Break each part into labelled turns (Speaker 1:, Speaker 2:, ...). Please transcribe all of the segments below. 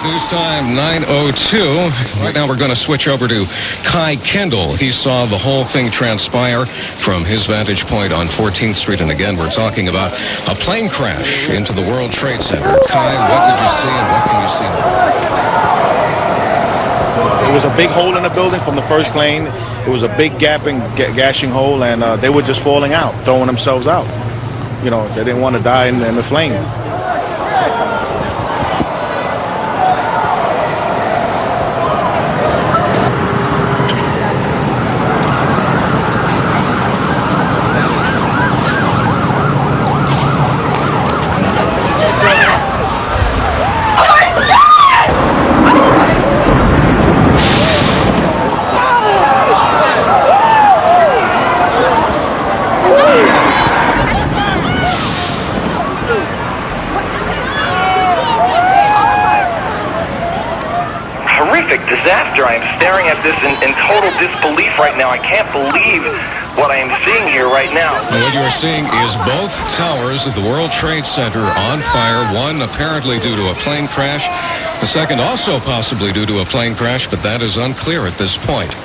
Speaker 1: News time 9:02. Right now we're going to switch over to Kai Kendall. He saw the whole thing transpire from his vantage point on 14th Street. And again, we're talking about a plane crash into the World Trade Center. Kai, what did you see and what can you see now?
Speaker 2: It was a big hole in the building from the first plane. It was a big gashing hole, and they were just falling out, throwing themselves out. You know, they didn't want to die in the flame.
Speaker 3: Disaster. I am staring at this in total disbelief right now. I can't believe what I am seeing here right now.
Speaker 1: And what you're seeing is both towers of the World Trade Center on fire. One apparently due to a plane crash. The second also possibly due to a plane crash, but that is unclear at this point.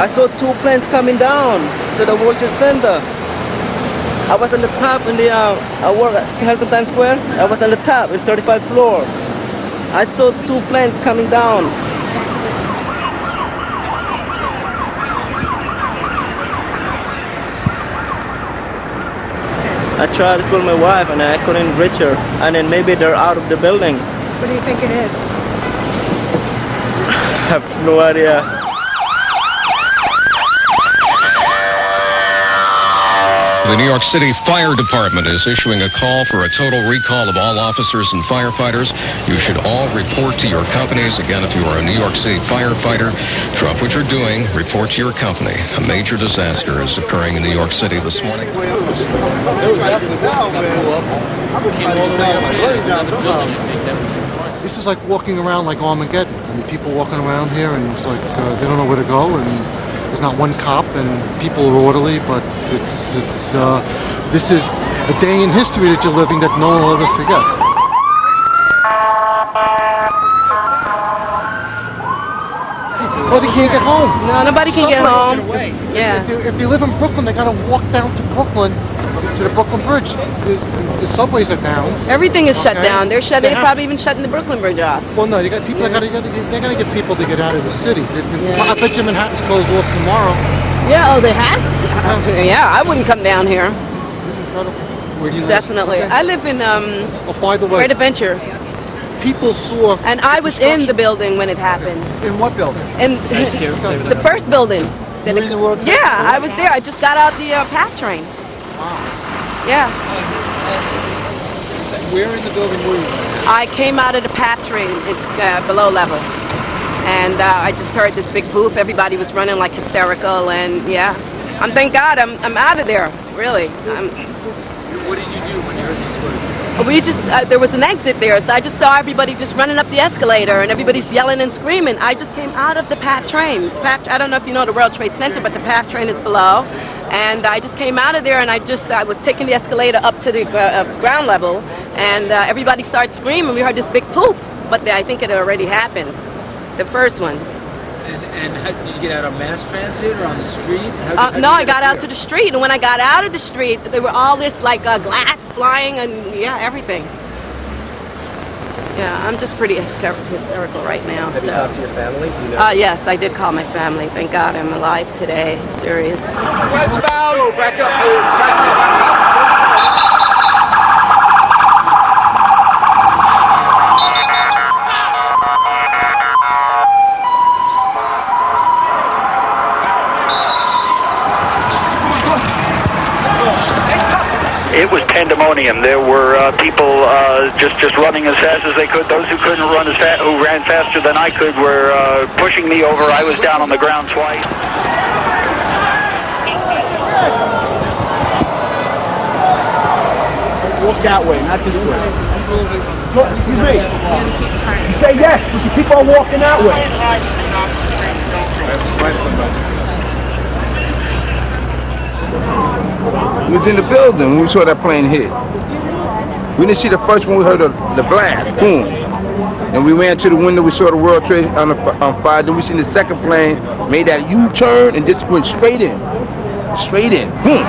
Speaker 4: I saw two planes coming down to the World Trade Center. I was on the top in the, I work at Hilton Times Square. I was on the top, in 35th floor. I saw two planes coming down. I tried to call my wife and I couldn't reach her. And then maybe they're out of the building.
Speaker 5: What do you think it is?
Speaker 4: I have no idea.
Speaker 1: The New York City Fire Department is issuing a call for a total recall of all officers and firefighters. You should all report to your companies. Again, if you are a New York City firefighter, drop what you're doing, report to your company. A major disaster is occurring in New York City this morning.
Speaker 6: This is like walking around like Armageddon. I mean, people walking around here and it's like they don't know where to go, and there's not one cop, and people are orderly, but this is a day in history that you're living that no one will ever forget. Well, they can't get home.
Speaker 5: No, nobody can get home. Yeah.
Speaker 6: If they live in Brooklyn, they gotta walk down to Brooklyn, to the Brooklyn Bridge. The subways are down.
Speaker 5: Everything is shut down. They're shut. They're probably even shutting the Brooklyn Bridge off.
Speaker 6: Well, no, you got people. They gotta get people to get out of the city. I bet you Manhattan's closed off tomorrow.
Speaker 5: Yeah. Oh, they have. Yeah, I wouldn't come down here.
Speaker 6: This is incredible. Where do you live?
Speaker 5: Definitely.
Speaker 6: Okay.
Speaker 5: I live in
Speaker 6: Oh, by the way,
Speaker 5: Great Adventure.
Speaker 6: People saw.
Speaker 5: And I was in the building when it happened.
Speaker 6: In what building?
Speaker 5: In the first building.
Speaker 6: You were in the World Trade
Speaker 5: Yeah,
Speaker 6: Center?
Speaker 5: I was there. I just got out the PATH train.
Speaker 6: Wow.
Speaker 5: Yeah.
Speaker 6: Where in the building were you?
Speaker 5: I came out of the PATH train. It's below level. And I just heard this big poof. Everybody was running like hysterical. And yeah, thank God I'm out of there, really.
Speaker 6: What did you do when you heard these words?
Speaker 5: We just, there was an exit there, so I just saw everybody just running up the escalator and everybody's yelling and screaming. I just came out of the PATH train. I don't know if you know the World Trade Center, but the PATH train is below. And I just came out of there and I was taking the escalator up to the ground level, and everybody started screaming. We heard this big poof, but I think it had already happened, the first one.
Speaker 7: And how, did you get out on mass transit or on the street?
Speaker 5: No, I got out to the street, and when I got out of the street, there were all this like glass flying and yeah, everything. Yeah, I'm just pretty hysterical right now.
Speaker 7: Have you talked to your family? Do you know?
Speaker 5: Yes, I did call my family. Thank God I'm alive today. Serious.
Speaker 7: Westbound! Oh, back up, please. Back up.
Speaker 3: It was pandemonium. There were people just running as fast as they could. Those who couldn't run who ran faster than I could, were pushing me over. I was down on the ground twice.
Speaker 8: Walk that way, not this way. Look, excuse me. You say yes, but you keep on walking that way.
Speaker 9: We was in the building when we saw that plane hit. We didn't see the first one. We heard the blast, boom. And we ran to the window. We saw the World Trade on fire. Then we seen the second plane made that U-turn and just went straight in, boom.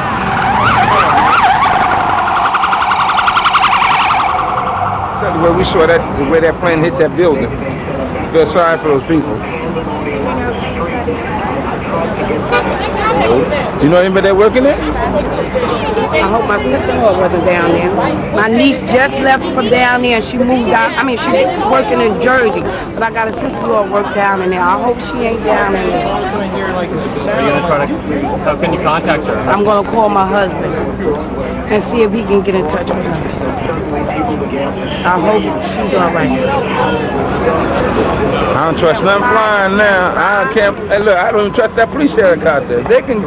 Speaker 9: The way we saw that, the way that plane hit that building, I feel sorry for those people. You know anybody that working there?
Speaker 10: I hope my sister-in-law wasn't down there. My niece just left from down there and she moved out. I mean, she's working in Jersey, but I got a sister-in-law work down in there. I hope she ain't down in there.
Speaker 11: How can you contact her?
Speaker 10: I'm going to call my husband and see if he can get in touch with her. I hope she's all right.
Speaker 9: I don't trust nothing flying now. Hey, look, I don't even trust that police helicopter. If they can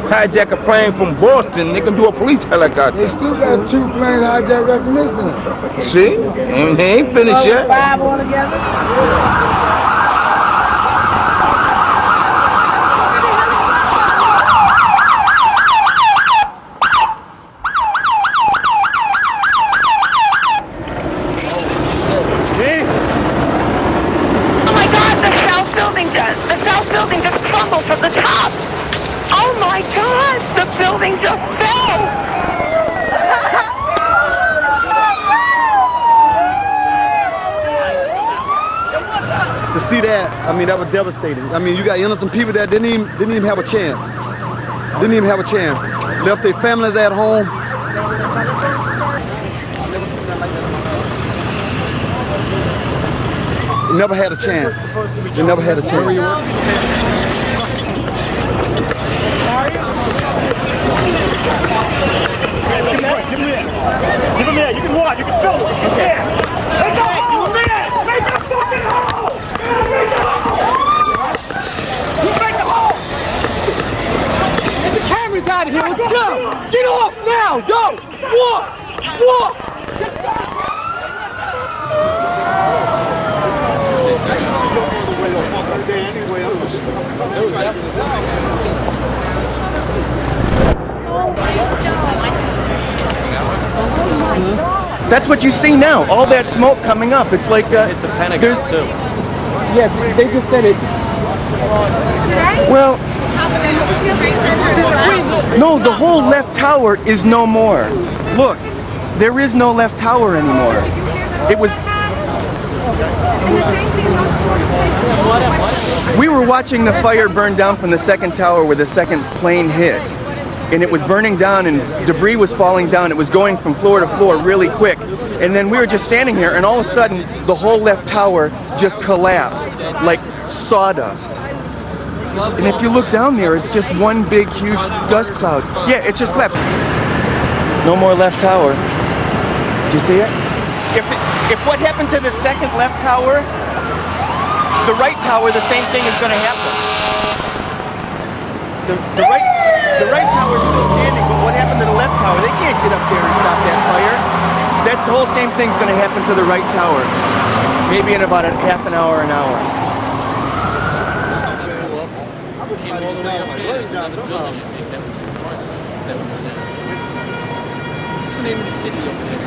Speaker 9: hijack a plane from Boston, they can do a police helicopter.
Speaker 12: They still got 2 planes hijacked that's missing.
Speaker 9: See? And they ain't finished yet.
Speaker 10: 5 altogether?
Speaker 13: From the top. Oh my God, the building just fell.
Speaker 14: To see that, I mean, that was devastating. I mean, you got innocent people that didn't even have a chance. Didn't even have a chance. Left their families at home. Never had a chance. They never had a chance.
Speaker 8: Give him here. You can watch. You can film it. Yeah. Make a hole. Make a fucking hole. Make a hole. Get the cameras out of here. Let's go. Get off now. Go. Walk. Walk.
Speaker 15: That's what you see now. All that smoke coming up. It's like
Speaker 11: it's the Pentagon too.
Speaker 15: Yes, they just said it. Well, no, the whole left tower is no more. Look, there is no left tower anymore. It was. We were watching the fire burn down from the second tower where the second plane hit. And it was burning down and debris was falling down. It was going from floor to floor really quick. And then we were just standing here and all of a sudden the whole left tower just collapsed like sawdust. And if you look down there, it's just one big huge dust cloud. Yeah, it just collapsed. No more left tower. Do you see it? If what happened to the second left tower, the right tower, the same thing is going to happen. The right tower is still standing, but what happened to the left tower? They can't get up there and stop that fire. That whole same thing's going to happen to the right tower. Maybe in about half an hour, an hour.
Speaker 11: What's the name of the city over there?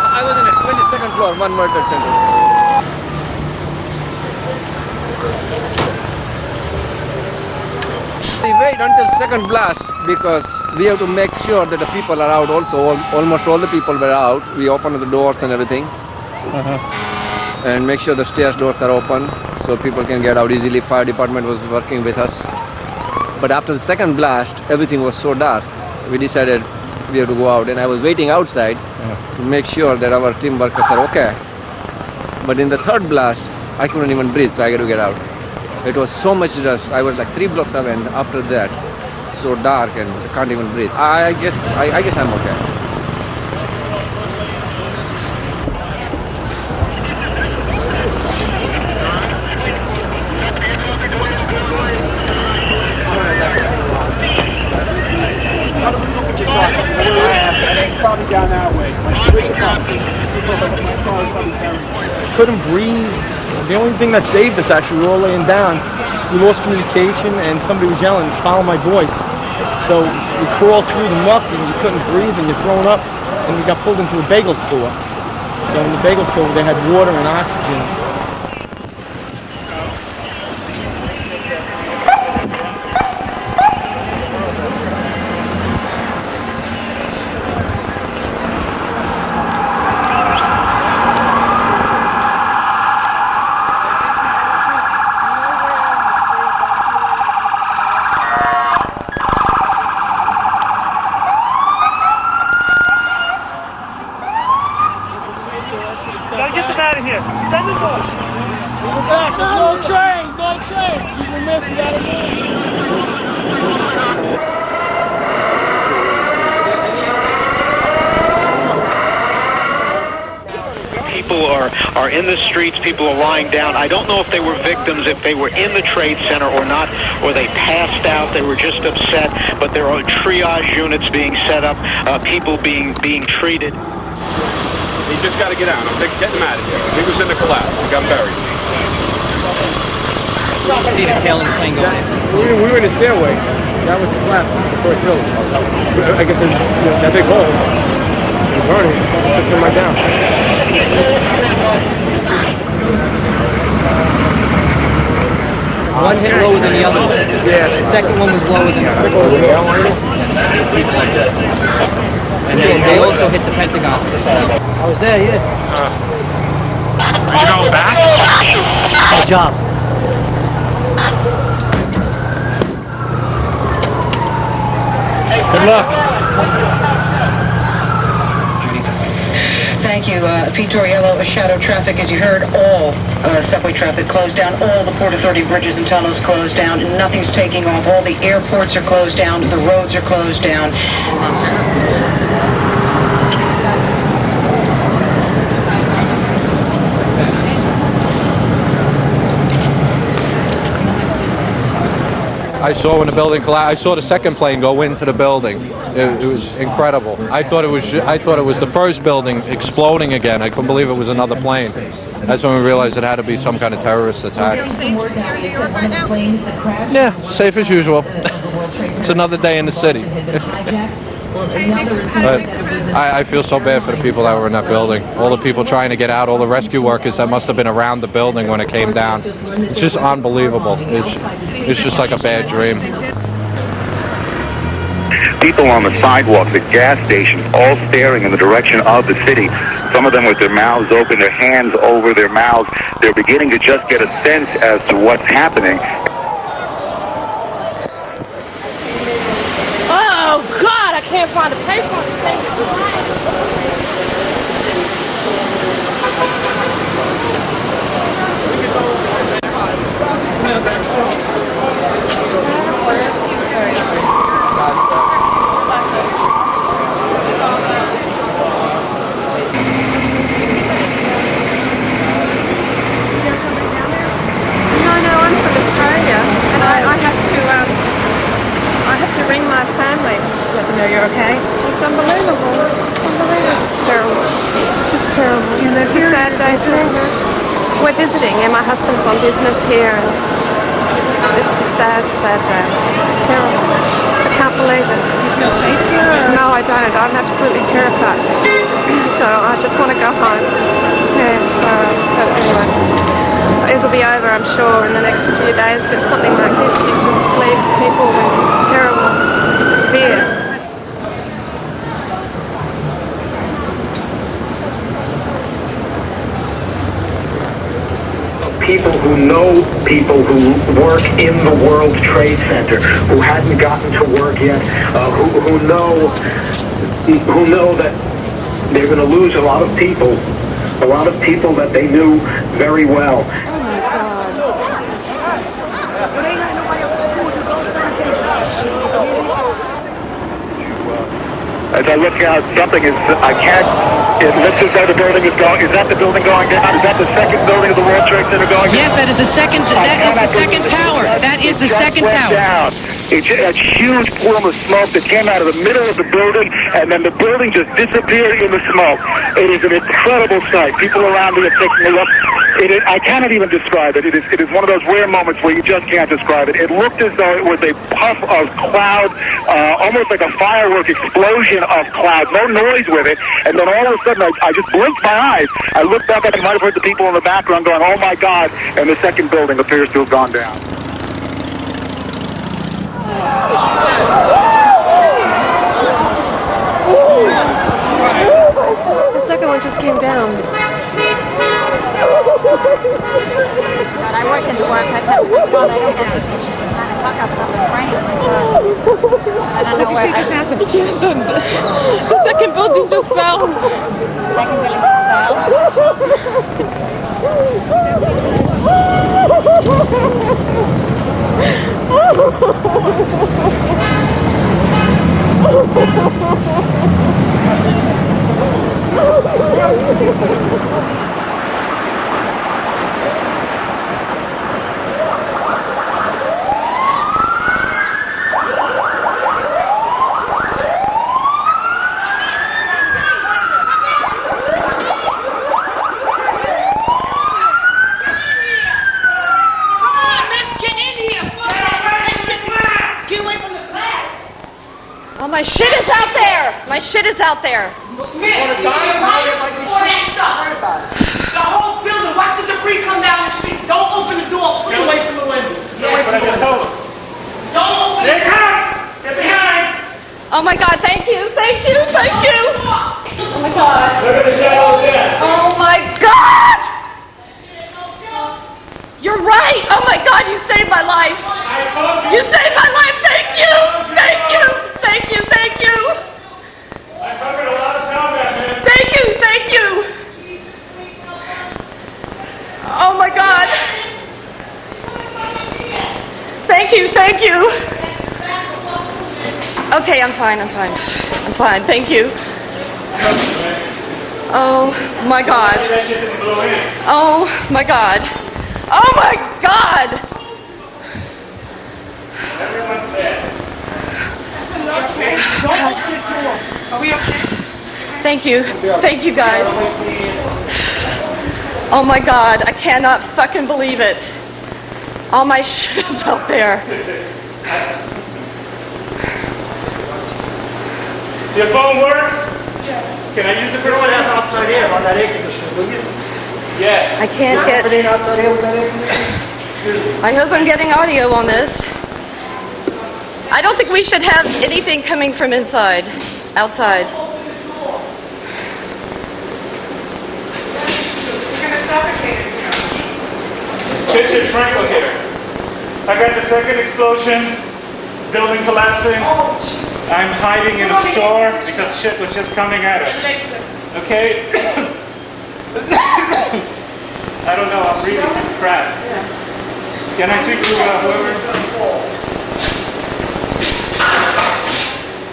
Speaker 4: I was in the 22nd floor, One World Trade Center. We wait until second blast because we have to make sure that the people are out also. Almost all the people were out. We opened the doors and everything. And make sure the stairs doors are open so people can get out easily. Fire department was working with us. But after the second blast, everything was so dark. We decided we have to go out, and I was waiting outside to make sure that our team workers are okay. But in the third blast, I couldn't even breathe, so I got to get out. It was so much dust. I was like 3 blocks away, and after that, so dark and I can't even breathe. I guess I'm okay.
Speaker 8: probably down that way. Where's your car?
Speaker 16: Couldn't breathe. The only thing that saved us, actually, we were all laying down. We lost communication, and somebody was yelling, "Follow my voice." So we crawled through the muck, and you couldn't breathe, and you're thrown up, and we got pulled into a bagel store. So in the bagel store, they had water and oxygen.
Speaker 8: Gotta get them out of here. Send them off. We're back. No trains. No trains. Keep them missing out of here.
Speaker 3: People are in the streets. People are lying down. I don't know if they were victims, if they were in the Trade Center or not, or they passed out. They were just upset. But there are triage units being set up. People being treated.
Speaker 17: He just got to get out. I'm getting him out of here. He was in the collapse. He got buried.
Speaker 11: See the tail of the plane going in.
Speaker 16: We were in the stairway. That was the collapse of the first building. I guess there's that big hole. The burning took them right down.
Speaker 11: One hit lower than the other one.
Speaker 16: Yeah.
Speaker 11: The second one was lower than the first one. And they also hit the Pentagon.
Speaker 18: I was there, yeah.
Speaker 17: Are you going back?
Speaker 18: My job.
Speaker 16: Good luck.
Speaker 19: Thank you. Pete Torriello, shadow traffic, as you heard, all subway traffic closed down, all the Port Authority bridges and tunnels closed down, nothing's taking off, all the airports are closed down, the roads are closed down.
Speaker 20: I saw when the building collapsed. I saw the second plane go into the building. It was incredible. I thought it was the first building exploding again. I couldn't believe it was another plane. That's when we realized it had to be some kind of terrorist attack.
Speaker 21: Safe staying in New York right now?
Speaker 20: Yeah, safe as usual. It's another day in the city. But I feel so bad for the people that were in that building. All the people trying to get out, all the rescue workers that must have been around the building when it came down. It's just unbelievable. It's just like a bad dream.
Speaker 3: People on the sidewalks at gas stations all staring in the direction of the city. Some of them with their mouths open, their hands over their mouths. They're beginning to just get a sense as to what's happening.
Speaker 22: Oh, God, I can't find a payphone to take it to
Speaker 23: No, I'm from Australia, and I have to ring my family to let them know you're okay. It's unbelievable. It's just unbelievable. It's terrible. Just terrible. Do you live here? It's a sad day today. We're visiting, and my husband's on business here, and it's a sad, sad day. It's terrible. I can't believe it. Do you feel safe here? No, I don't. I'm absolutely terrified. So I just want to go home. Yeah, so, but anyway. It'll be over, I'm sure, in the next few days, but something like this, it just leaves people with terrible fear.
Speaker 24: People who know people who work in the World Trade Center, who hadn't gotten to work yet, who know that they're going to lose a lot of people that they knew very well.
Speaker 3: As I look out, something is, it looks as though the building is going, is that the building going down? Is that the second building of the World Trade Center going down?
Speaker 25: Yes, that is the second tower. That is the second tower.
Speaker 3: Down. a huge plume of smoke that came out of the middle of the building, and then the building just disappeared in the smoke. It is an incredible sight. People around me are picking it up. I cannot even describe it. It is one of those rare moments where you just can't describe it. It looked as though it was a puff of cloud, almost like a firework explosion of cloud, no noise with it, and then all of a sudden I just blinked my eyes. I looked back, I might have heard the people in the background going, oh my God, and the second building appears to have gone down.
Speaker 23: The second one just came down.
Speaker 21: But I work in the work. I tell people I don't get protection. So kind of fuck up on the brain.
Speaker 23: What did you say just happened? The second building just fell.
Speaker 21: Second building just fell.
Speaker 1: Oh, my shit is out there! My shit is out there!
Speaker 8: Smith, the whole building, watch the debris come down the street. Don't open the door, please. Get away from the windows. Get away from the windows. Don't open the door. Get behind!
Speaker 1: Oh my God, thank you, thank you, thank you! Oh my God.
Speaker 8: Look at the shadow there.
Speaker 1: Oh my God! You're right! Oh my God, you saved my life! You saved my life, thank you! Thank you! Thank you, thank you!
Speaker 8: I covered a lot of sound there, miss.
Speaker 1: Thank you, thank you! Oh my God! Thank you, thank you! Okay, I'm fine, I'm fine. I'm fine, thank you. Oh my God. Oh my God. Oh my God!
Speaker 8: Everyone's dead.
Speaker 1: God.
Speaker 8: Are we okay?
Speaker 1: Thank you. Thank you guys. Oh my God, I cannot fucking believe it. All my shit is out there.
Speaker 8: Your phone work? Yeah. Can I use it for something?
Speaker 12: Outside air on that air conditioner, will you?
Speaker 8: Yes.
Speaker 1: I can't get...
Speaker 12: outside air with that air conditioner? Excuse me.
Speaker 1: I hope I'm getting audio on this. I don't think we should have anything coming from inside, outside.
Speaker 8: We're gonna suffocate it here. Kitchen sprinkler here. I got the second explosion, building collapsing. I'm hiding in a store because shit was just coming at us. Okay? I don't know, I'm reading some crap. Can I speak to whoever?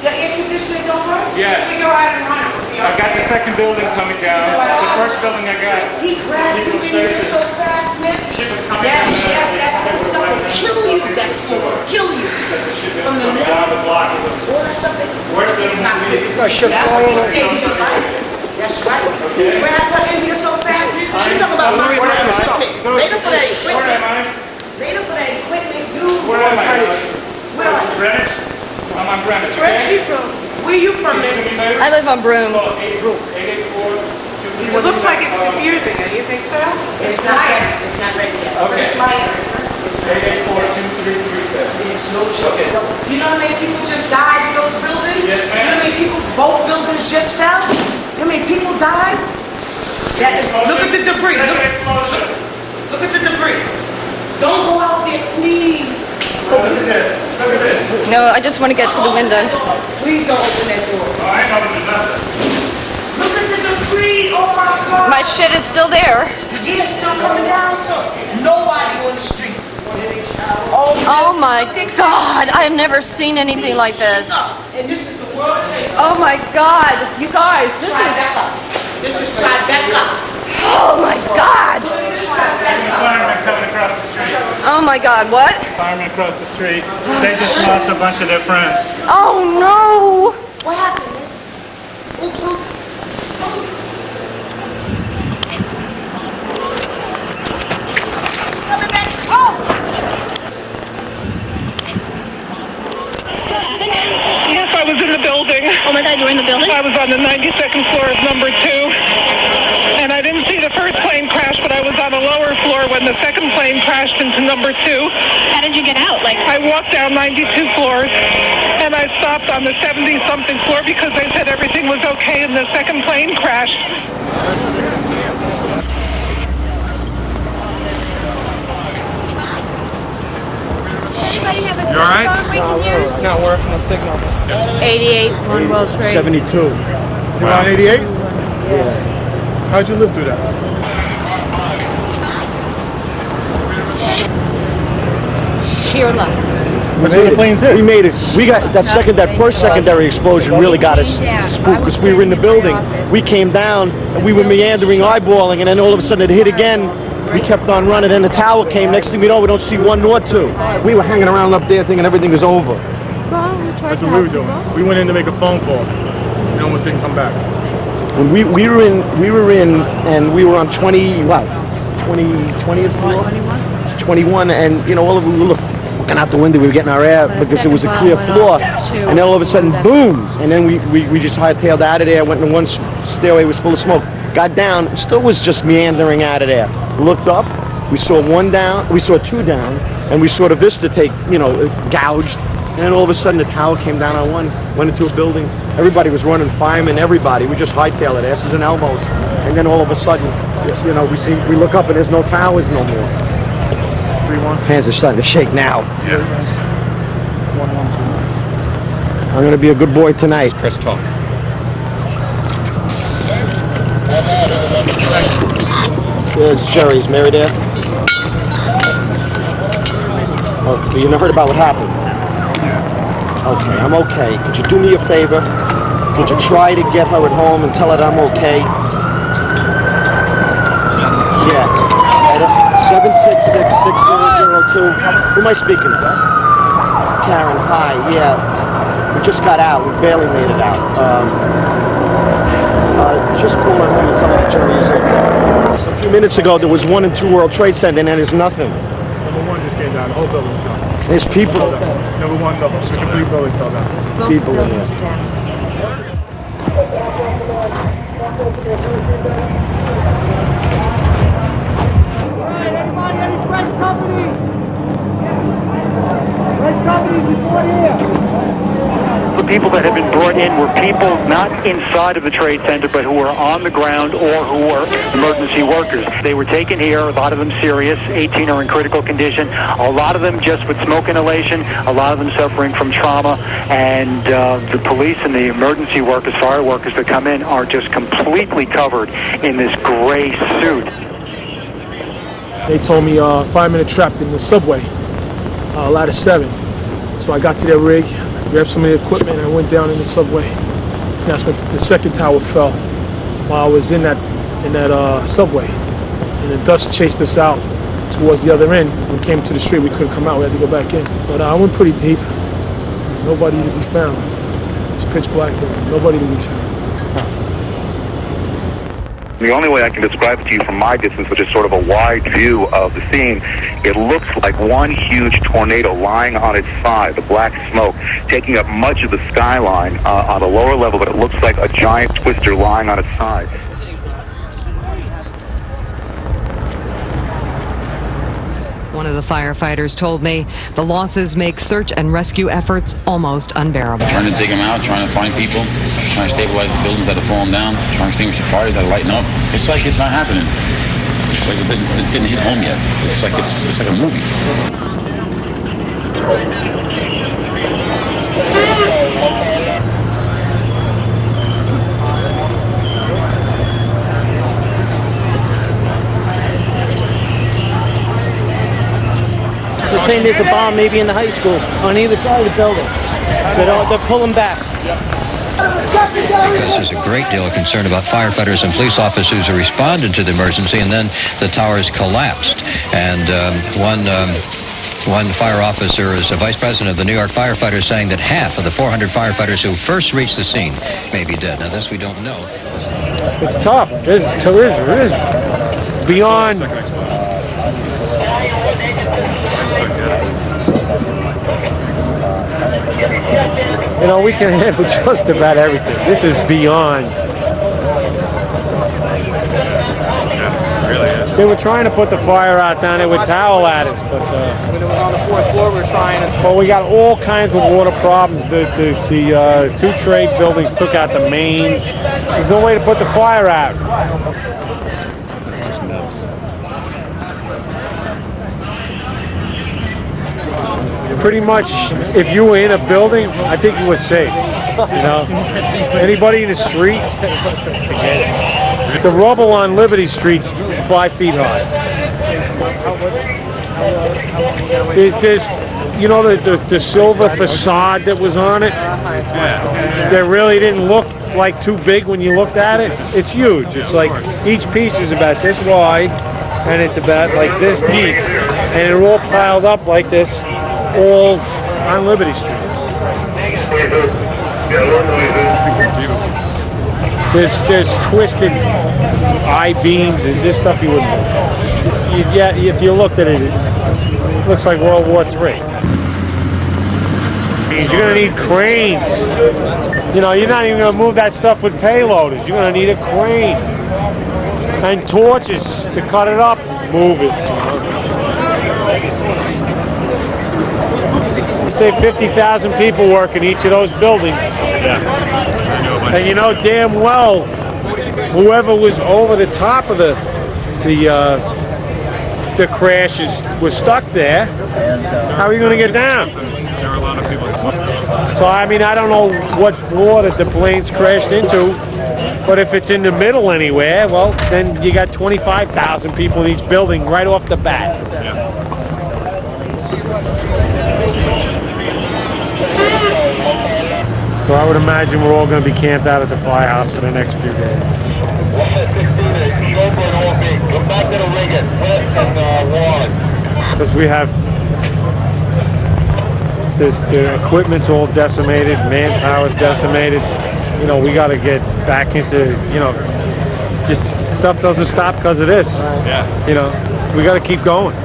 Speaker 8: The air conditioning don't work? Yeah. We go out and run it. I got the second building coming down. The first building I got. He grabbed you in here so fast, miss. Shit was coming down. Yes, that stuff will kill you. That smoke will kill you. From the left. All that stuff that it's not good. That's right. He grabbed her in here so fast. She's talking about my stuff. Later for that equipment. Where am I? Later for that equipment, you. Where am I? Where are you? Greenwich? I'm on Greenwich, okay? Where are you from? Where are you from, miss?
Speaker 1: I live on Broome.
Speaker 8: 884. It looks like it's confusing. Do you think so? It's not. It's not ready yet. Okay. It's 884-2337. It's no choice. You know how many people just died in those buildings? Yes, ma'am. You know how many people, both buildings just fell? You know how many people died? That is, look at the debris. Look at the debris. Don't go out there, please. Look at this. Look at this.
Speaker 1: No, I just want to get to the window.
Speaker 8: Please don't open that door. Oh, I ain't opening nothing. Look at the debris. Oh my God.
Speaker 1: My shit is still there.
Speaker 8: Yeah, it's still coming down, sir. Nobody on the street.
Speaker 1: Oh my God. I've never seen anything like this.
Speaker 8: And this is the World Trade Center.
Speaker 1: Oh my God. You guys, this is...
Speaker 8: Tribeca. This is Tribeca.
Speaker 1: Oh my God!
Speaker 2: Firemen coming across the street.
Speaker 1: Oh my God, what?
Speaker 2: Firemen across the street. They just lost a bunch of their friends.
Speaker 1: Oh no! What happened? Oh, close it. Coming back. Oh!
Speaker 13: Yes, I was in the building.
Speaker 21: Oh my God, you were in the building?
Speaker 13: I was on the 92nd floor of number 2. And I didn't see the first plane crash, but I was on a lower floor when the second plane crashed into number 2.
Speaker 21: How did you get out?
Speaker 13: I walked down 92 floors, and I stopped on the 70-something floor because they said everything was okay, and the second plane crashed.
Speaker 21: Anybody have a
Speaker 16: You all right?
Speaker 21: phone we can use?
Speaker 16: It's not working, no signal.
Speaker 21: 88, One World Trade.
Speaker 14: 72.
Speaker 16: You on 88? Yeah. How'd you live through that?
Speaker 21: Sheer luck.
Speaker 14: That's where the planes hit. We made it. We got that first secondary explosion really got us spooked because we were in the building. We came down and we were meandering, eyeballing, and then all of a sudden it hit again. We kept on running, and the tower came. Next thing we know, we don't see 1 nor 2. We were hanging around up there thinking everything was over.
Speaker 16: That's what we were doing. We went in to make a phone call. We almost didn't come back.
Speaker 14: When we were in, and we were on 20th floor? 21, and you know, all of we were looking out the window, we were getting our air because it was a clear floor, and then all of a sudden, boom, and then we just hightailed out of there, went in one stairway, was full of smoke, got down, still was just meandering out of there, looked up, we saw 1 down, we saw 2 down, and we saw the vista take, you know, gouged, and then all of a sudden the tower came down on 1, went into a building, everybody was running, firemen, everybody, we just hightailed it, asses and elbows, and then all of a sudden, you know, we look up and there's no towers no more. Hands are starting to shake now.
Speaker 16: Yes.
Speaker 14: I'm going to be a good boy tonight.
Speaker 20: Just press talk.
Speaker 14: There's Jerry's. Mary there? Oh, you never heard about what happened? Okay, I'm okay. Could you do me a favor? Could you try to get her at home and tell her that I'm okay? Yeah. 766-6002. Who am I speaking to? Karen, hi. Yeah, we just got out. We barely made it out. Just call her home and tell her that Jerry is okay. Just a few minutes ago, there was 1 and 2 World Trade Center, and there's nothing.
Speaker 16: Number 1 just came down. The whole building's gone.
Speaker 14: There's people.
Speaker 16: Number 1, the complete building fell down.
Speaker 14: People in there.
Speaker 3: The people that had been brought in were people not inside of the Trade Center, but who were on the ground or who were emergency workers. They were taken here, a lot of them serious, 18 are in critical condition, a lot of them just with smoke inhalation, a lot of them suffering from trauma, and the police and the emergency workers, fire workers that come in are just completely covered in this gray suit.
Speaker 16: They told me firemen are trapped in the subway, ladder 7. So I got to their rig, grabbed some of the equipment, and I went down in the subway. And that's when the second tower fell while I was in that subway. And the dust chased us out towards the other end. When we came to the street, we couldn't come out. We had to go back in. But I went pretty deep. Nobody to be found. It's pitch black there. Nobody to be found.
Speaker 5: The only way I can describe it to you from my distance, which is sort of a wide view of the scene, it looks like one huge tornado lying on its side, the black smoke taking up much of the skyline on the lower level, but it looks like a giant twister lying on its side.
Speaker 6: One of the firefighters told me the losses make search and rescue efforts almost unbearable.
Speaker 7: Trying to dig them out, trying to find people, trying to stabilize the buildings that have fallen down, trying to extinguish the fires that are lighting up. It's like it's not happening. It's like it didn't hit home yet. It's like a movie.
Speaker 18: They're saying there's a bomb maybe in the high school on either side of the building. So they're pulling back.
Speaker 4: because there's a great deal of concern about firefighters and police officers who responded to the emergency, and then the towers collapsed. And one fire officer is a vice president of the New York firefighters, saying that half of the 400 firefighters who first reached the scene may be dead. Now, this we don't know.
Speaker 16: It's tough. It is beyond. You know, we can handle just about everything. This is beyond. They were trying to put the fire out down there with towel ladders, but
Speaker 11: when it was on the 4th floor, we were trying to.
Speaker 16: well, we got all kinds of water problems. The two trade buildings took out the mains. There's no way to put the fire out. Pretty much, if you were in a building, I think you were safe. You know, anybody in the street, forget it. The rubble on Liberty Street's 5 feet high. There's, you know, the silver facade that was on it, that really didn't look like too big when you looked at it. It's huge. It's like each piece is about this wide, and it's about like this deep, and they're all piled up like this, all on Liberty Street.
Speaker 17: It's inconceivable.
Speaker 16: There's twisted I-beams and this stuff you wouldn't know. Yeah, if you looked at it, it looks like World War III. You're going to need cranes. You know, you're not even going to move that stuff with payloaders. You're going to need a crane. And torches to cut it up, move it. You say 50,000 people work in each of those buildings. Yeah. And you know damn well, whoever was over the top of the crashes was stuck there. How are you going to get down?
Speaker 17: There are a lot of people.
Speaker 16: So I mean, I don't know what floor that the planes crashed into, but if it's in the middle anywhere, well, then you got 25,000 people in each building right off the bat.
Speaker 17: Yeah.
Speaker 16: So I would imagine we're all going to be camped out at the firehouse for the next few days. Because we have the equipment's all decimated, manpower's decimated. You know, we got to get back into, you know, just stuff doesn't stop because of this.
Speaker 17: Yeah.
Speaker 16: You know, we got to keep going.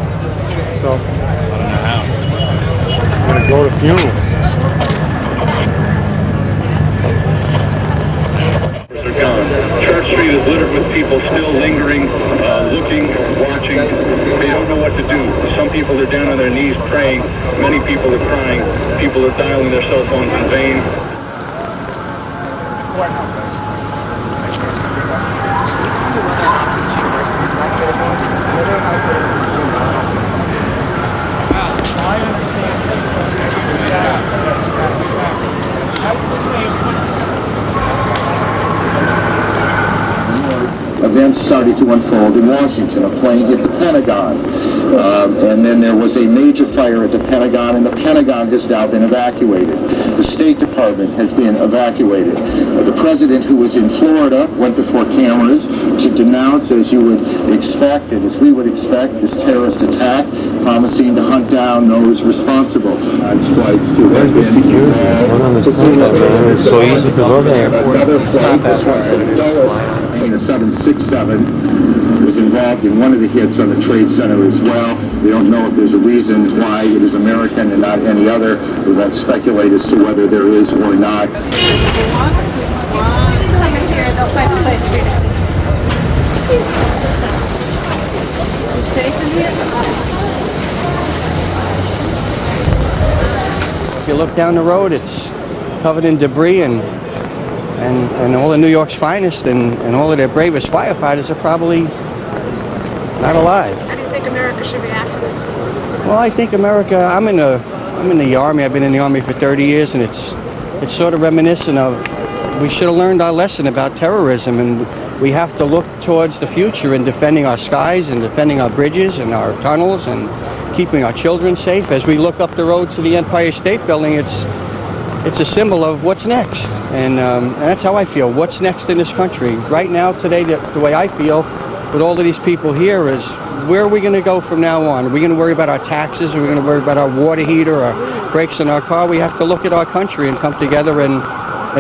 Speaker 16: So
Speaker 17: I don't know how.
Speaker 16: I'm going to go to funerals.
Speaker 5: Church Street is littered with people still lingering, looking, watching. They don't know what to do. Some people are down on their knees praying. Many people are crying. People are dialing their cell phones in vain.
Speaker 9: Events started to unfold in Washington. A plane hit the Pentagon, and then there was a major fire at the Pentagon, and the Pentagon has now been evacuated. The State Department has been evacuated. The president, who was in Florida, went before cameras to denounce, as you would expect, and as we would expect, this terrorist attack, promising to hunt down those responsible. On flights to
Speaker 10: Where's the security? I don't understand that, man. It's so easy to go to the airport. It's not that hard.
Speaker 9: A 767 was involved in one of the hits on the Trade Center as well. We don't know if there's a reason why it is American and not any other. We won't speculate as to whether there is or not.
Speaker 21: Come in here, they'll find a place for you. Safe in here?
Speaker 11: If you look down the road, it's covered in debris, and all of New York's finest and all of their bravest firefighters are probably not alive.
Speaker 23: How do you think America should react to this?
Speaker 11: Well, I think America, I'm in the Army. I've been in the Army for 30 years, and it's sort of reminiscent of, we should have learned our lesson about terrorism, and we have to look towards the future in defending our skies and defending our bridges and our tunnels and keeping our children safe. As we look up the road to the Empire State Building, it's a symbol of what's next. And that's how I feel. What's next in this country? Right now, today, the way I feel with all of these people here is, where are we going to go from now on? Are we going to worry about our taxes? Are we going to worry about our water heater or brakes in our car? We have to look at our country and come together and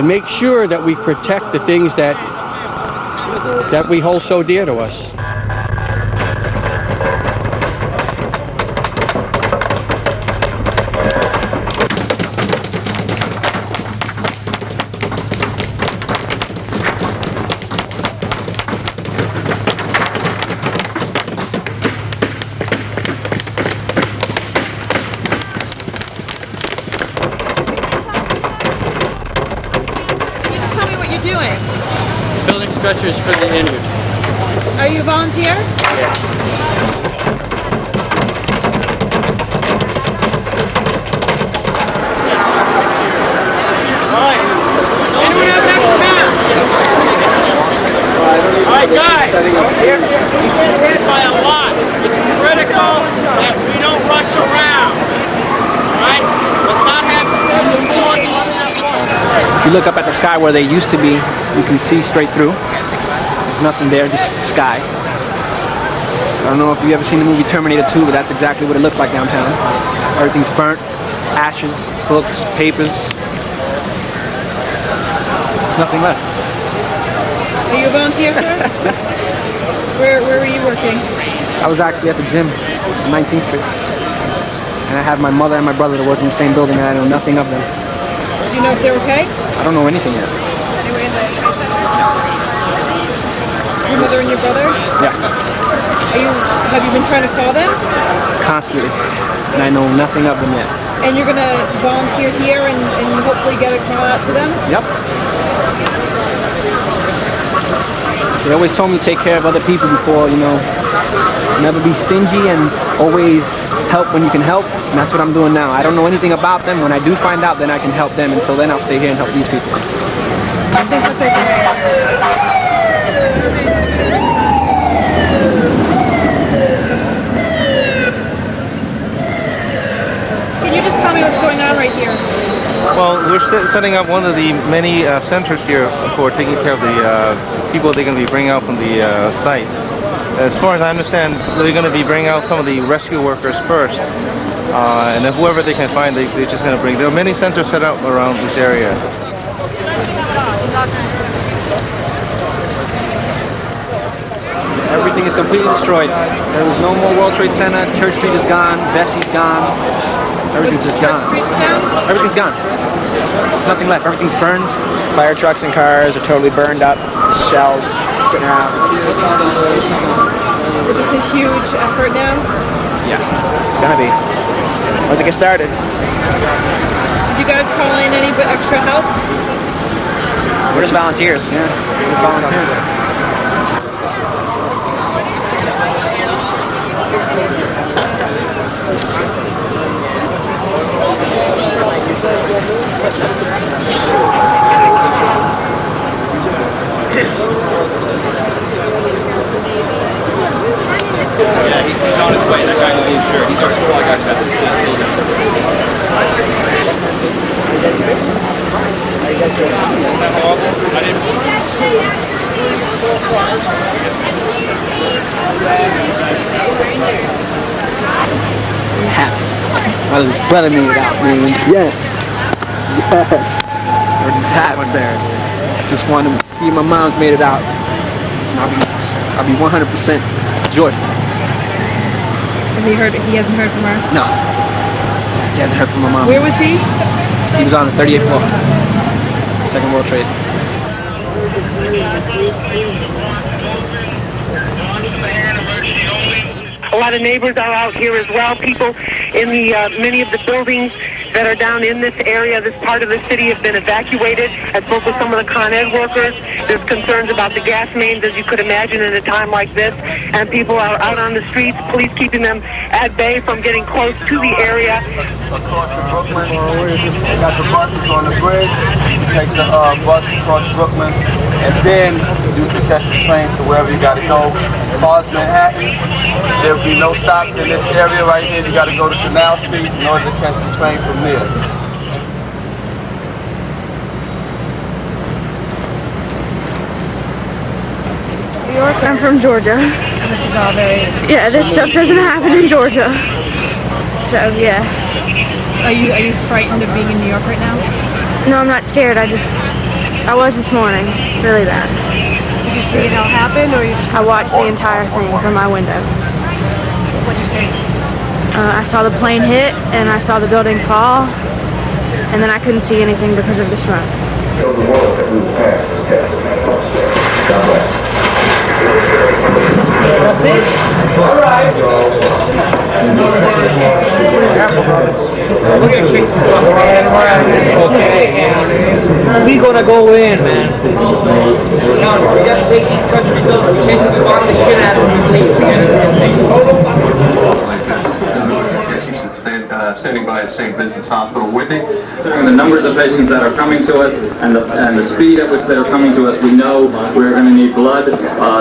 Speaker 11: make sure that we protect the things that we hold so dear to us.
Speaker 15: Stretchers for the injured.
Speaker 21: Are you a volunteer?
Speaker 15: Yes.
Speaker 19: Alright. Anyone have an extra mask? Alright guys, we've been hit by a lot. It's critical that we don't rush around. Alright? Let's not have
Speaker 18: If you look up at the sky where they used to be, you can see straight through. There's nothing there, just sky. I don't know if you've ever seen the movie Terminator 2, but that's exactly what it looks like downtown. Everything's burnt, ashes, books, papers. There's nothing left.
Speaker 21: Are you a volunteer, sir? Where were you working?
Speaker 18: I was actually at the gym on 19th Street. And I have my mother and my brother that work in the same building, and I know nothing of them.
Speaker 21: Do you know if they're okay?
Speaker 18: I don't know anything yet.
Speaker 21: Your mother and your brother?
Speaker 18: Yeah.
Speaker 21: Have you been trying to call them?
Speaker 18: Constantly. And I know nothing of them yet.
Speaker 21: And you're going to volunteer here and hopefully get a call out to them?
Speaker 18: Yep. They always told me to take care of other people before, you know, never be stingy and always help when you can help. And that's what I'm doing now. I don't know anything about them. When I do find out, then I can help them. Until then, I'll stay here and help these people.
Speaker 21: Can you just tell me what's going on right here?
Speaker 22: Well, we're setting up one of the many centers here for taking care of the people they're going to be bringing out from the site. As far as I understand, they're going to be bringing out some of the rescue workers first. And then whoever they can find, they're just going to bring. There are many centers set up around this area.
Speaker 18: Everything is completely destroyed. There is no more World Trade Center. Church Street is gone. Bessie's gone. Everything's just gone. Everything's gone. There's nothing left. Everything's burned.
Speaker 24: Fire trucks and cars are totally burned up. Shells sitting around.
Speaker 21: Is this a huge effort now?
Speaker 24: Yeah, it's gonna be. Once it gets started.
Speaker 21: Did you guys call in any extra help?
Speaker 24: We're just volunteers. Yeah, we're volunteers.
Speaker 7: Yeah, he's on his way. That guy will be insured. He's our supply guy for that building.
Speaker 18: Happy. My brother made it out, man. Yes. Yes. Pat was there. Just wanted to see my mom's made it out. I'll be 100% joyful.
Speaker 21: He hasn't heard from her?
Speaker 18: No. He hasn't heard from my mom.
Speaker 21: Where was he?
Speaker 18: He was on the 38th floor. Second World Trade.
Speaker 8: A lot of neighbors are out here as well. People in the many of the buildings that are down in this area, this part of the city, have been evacuated. I spoke with some of the Con Ed workers. There's concerns about the gas mains, as you could imagine, in a time like this. And people are out on the streets, police keeping them at bay from getting close to the area.
Speaker 25: Across to Brooklyn, got the buses on the bridge. Take the bus across Brooklyn, and then you can catch the train to wherever you got to go. Across Manhattan, there will be no stops in this area right here. You got to go to Canal Street in order to catch the train from there.
Speaker 23: I'm from Georgia.
Speaker 1: So this is all very...
Speaker 23: Yeah, this stuff doesn't happen in Georgia. So, yeah.
Speaker 1: Are you frightened of being in New York right now?
Speaker 23: No, I'm not scared. I was this morning. Really bad.
Speaker 1: Did you see it all happen, or you just...
Speaker 23: I watched the entire thing from my window.
Speaker 1: What'd you see?
Speaker 23: I saw the plane hit, and I saw the building fall, and then I couldn't see anything because of the smoke.
Speaker 9: Show the world that we passed this test. God bless.
Speaker 19: That's it? All right. We're gonna kick some fucking ass. We gonna go in, man. We gotta take these countries over. We can't just bomb the shit out of them and leave. We gotta
Speaker 2: standing by at St. Vincent's Hospital with me.
Speaker 12: Considering the numbers of patients that are coming to us and the speed at which they're coming to us, we know we're going to need blood.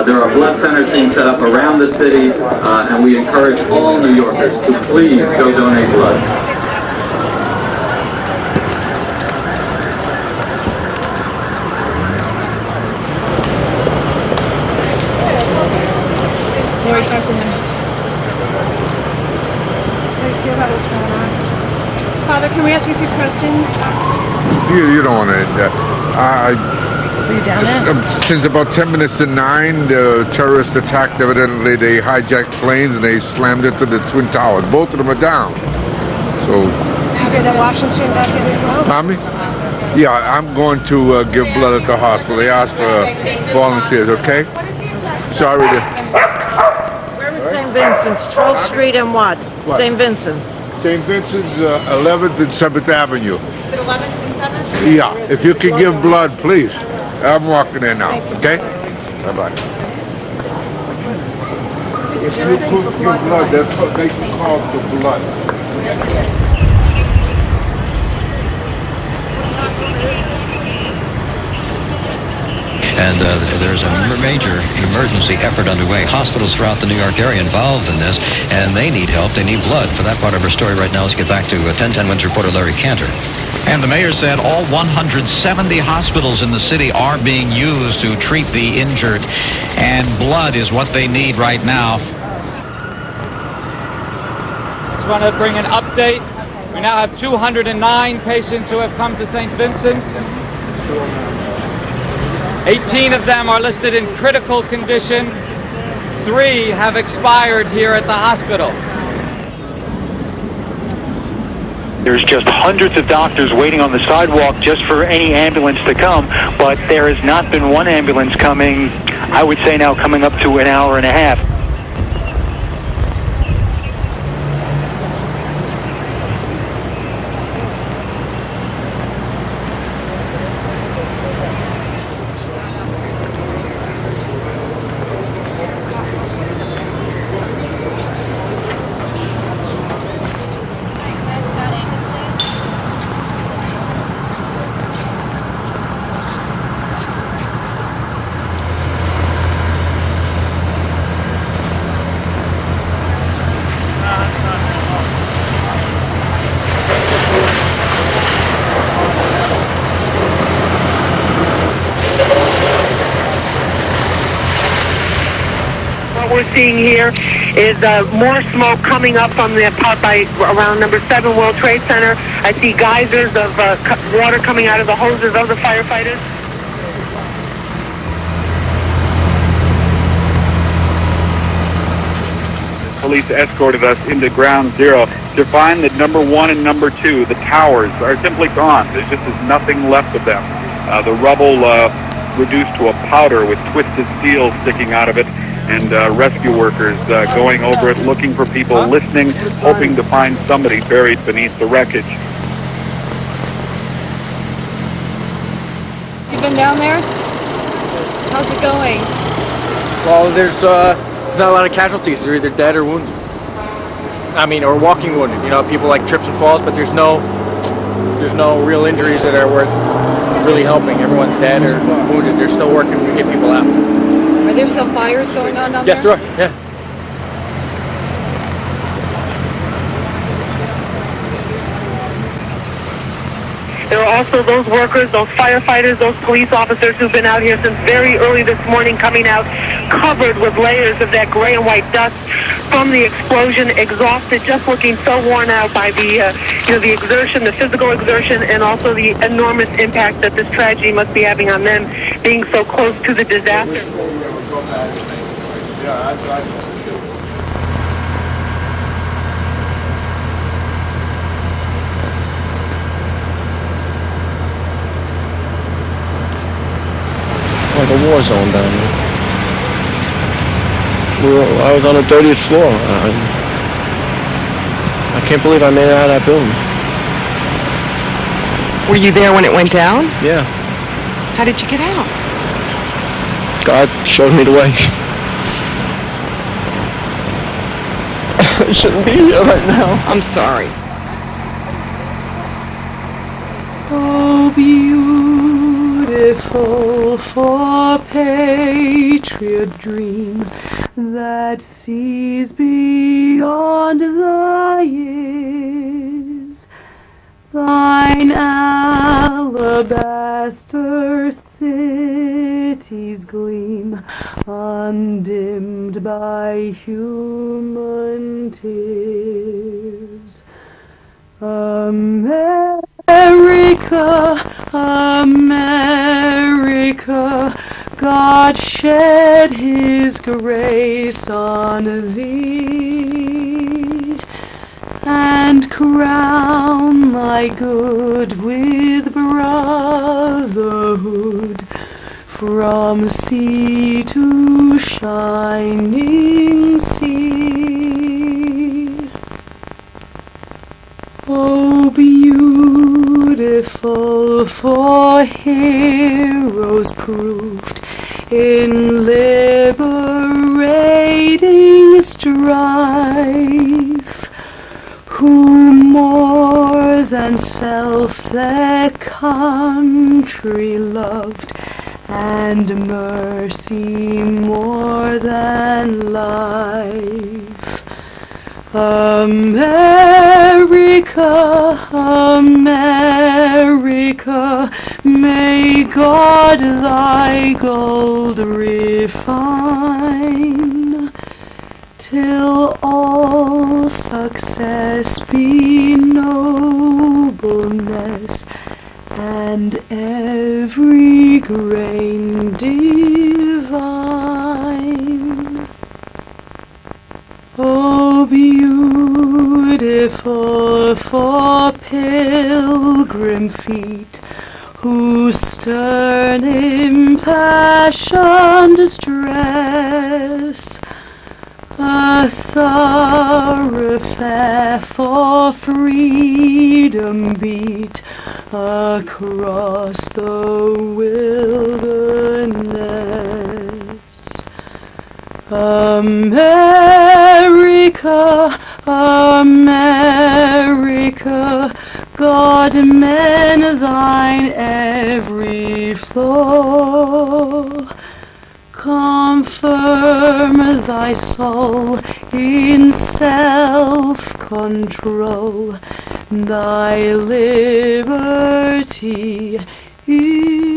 Speaker 12: There are blood centers being set up around the city, and we encourage all New Yorkers to please go donate blood.
Speaker 1: Lori, talk to him. How do you feel about what's going on? Father, can we ask you a few questions?
Speaker 13: You don't want to.
Speaker 1: Were you down there?
Speaker 13: Since about 10 minutes to 9, the terrorists attacked. Evidently, they hijacked planes and they slammed into the Twin Towers. Both of them are down. So.
Speaker 1: Did you hear that Washington got hit as well?
Speaker 13: Mommy? Yeah, I'm going to give blood at the hospital. They asked for volunteers, okay? Sorry to...
Speaker 15: Where was St. Vincent's? 12th Street and what? St. Vincent's.
Speaker 13: St. Vincent's, 11th and 7th Avenue.
Speaker 21: Is it 11th and 7th?
Speaker 13: Yeah, if you can give blood, please. I'm walking there now, okay? Bye-bye. If you could give blood, that's what they call for blood.
Speaker 4: And there's a major emergency effort underway. Hospitals throughout the New York area involved in this, and they need help. They need blood. For that part of our story right now, let's get back to 1010 Wins reporter Larry Cantor.
Speaker 26: And the mayor said all 170 hospitals in the city are being used to treat the injured, and blood is what they need right now.
Speaker 27: Just want to bring an update. We now have 209 patients who have come to St. Vincent's. 18 of them are listed in critical condition. 3 have expired here at the hospital.
Speaker 3: There's just hundreds of doctors waiting on the sidewalk just for any ambulance to come, but there has not been one ambulance coming, I would say now coming up to an hour and a half.
Speaker 8: We're seeing here is more smoke coming up from the part by around number 7 World Trade Center. I see geysers of water coming out of the hoses of the firefighters.
Speaker 5: Police escorted us into ground zero to find that number 1 and number 2, the towers, are simply gone. There just is nothing left of them. The rubble reduced to a powder with twisted steel sticking out of it. And rescue workers going over it, looking for people, listening, hoping to find somebody buried beneath the wreckage.
Speaker 6: You been down there? How's it going?
Speaker 16: Well, there's not a lot of casualties. They're either dead or wounded. I mean, or walking wounded. You know, people like trips and falls, but there's no real injuries that are worth really helping. Everyone's dead or wounded. They're still working to get people out.
Speaker 6: Are there still fires going on down there?
Speaker 16: Yes, there are. Yeah.
Speaker 8: There are also those workers, those firefighters, those police officers who've been out here since very early this morning, coming out covered with layers of that gray and white dust from the explosion, exhausted, just looking so worn out by the the exertion, the physical exertion, and also the enormous impact that this tragedy must be having on them, being so close to the disaster.
Speaker 10: Like a war zone down there. I was on the 30th floor. I can't believe I made it out of that building.
Speaker 6: Were you there when it went down?
Speaker 10: Yeah.
Speaker 6: How did you get out?
Speaker 10: God showed me the way. I shouldn't be here right now.
Speaker 6: I'm sorry.
Speaker 1: Oh, beautiful for patriot dream that sees beyond the years. Thine alabaster cities gleam, undimmed by human tears. America, America, God shed his grace on thee, and crown thy good with brotherhood, from sea to shining sea. Oh, beautiful for heroes proved in liberating strife, who more than self their country loved, and mercy more than life. America, America, may God thy gold refine, till all success be nobleness, and every grain divine. Oh, beautiful for pilgrim feet, whose stern impassioned stress a thoroughfare for freedom beat across the wilderness. America, America, God mend thine every flaw, confirm thy soul in self-control, thy liberty is